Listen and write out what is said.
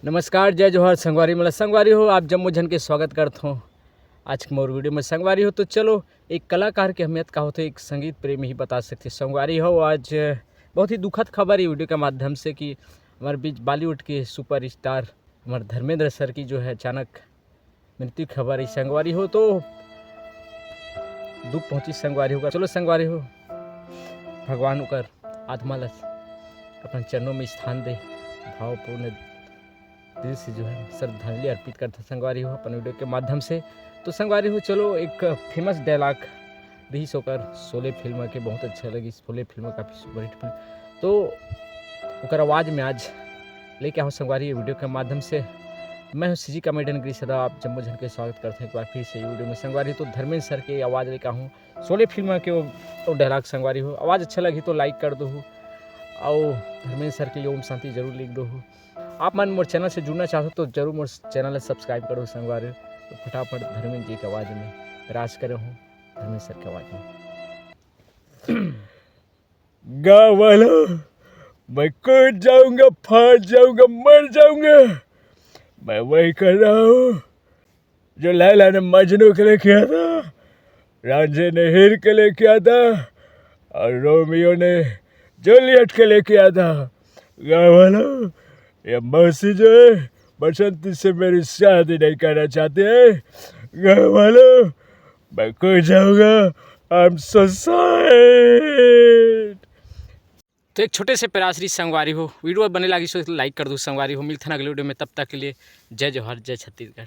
नमस्कार, जय जोहार संगवारी मतलब संगवारी हो। आप जम्मू जन के स्वागत करता हूँ आज के मोर वीडियो में। संगवारी हो तो चलो एक कलाकार की अहमियत का होते एक संगीत प्रेमी ही बता सकते। संगवारी हो आज बहुत ही दुखद खबर है वीडियो के माध्यम से कि हमारे बीच बॉलीवुड के सुपर स्टार हमारे धर्मेंद्र सर की जो है अचानक मृत्यु खबर है। संगवारी हो तो दुख पहुँची संगवारी होगा। चलो संगवारी हो भगवान होकर आत्मा लस अपने चरणों में स्थान दे, भावपूर्ण दिल से जो है श्रद्धांजलि अर्पित करता संगवारी हो अपन वीडियो के माध्यम से। तो संगवारी हो चलो एक फेमस डायलॉग रहीश होकर शोले फिल्म के बहुत अच्छा लगी। शोले फिल्म काफ़ी सुपरहिट फिल्म तो ओकर आवाज़ में आज लेके आओ संगवारी वीडियो के माध्यम से। मैं हूँ सीजी कॉमेडियन गिरीश सदा, आप जम्मू जन के स्वागत करते हैं एक बार फिर से वीडियो में। संगवारी तो धर्मेंद्र सर की आवाज़ लेकर हूँ शोले फिल्म के वो डायलॉग। संगवारी हो आवाज़ अच्छा लगी तो लाइक कर दो और धर्मेंद्र सर के लिए ओम शांति जरूर लिख दो। आप मन मोर चैनल से जुड़ना चाहते हो तो जरूर मोर चैनल सब्सक्राइब करो संगवारी। तो फटाफट धर्मेंद्र जी की आवाज़ में राज करे हूँ, धर्मेंद्र सर की आवाज़ में। गाँव वालों, मैं कूद जाऊंगा, फाड़ जाऊंगा, मर जाऊंगा। मैं वही कर रहा हूँ जो लैला ने मजनू के लिए किया था, रांझे ने हीर के लिए किया था और रोमियो ने जूलियट के लिए किया था। गाँव वालों, ये मौसी जो है बसंती से मेरी शादी नहीं करना चाहती है। गाँव वालों, मैं कूद जाऊंगा। I am so sorry. तो एक छोटे से प्रयास संगवारी हो वीडियो बने लगी सो लाइक कर दो संगवारी हो। मिलते हैं अगले वीडियो में, तब तक के लिए जय जोहार, जय छत्तीसगढ़।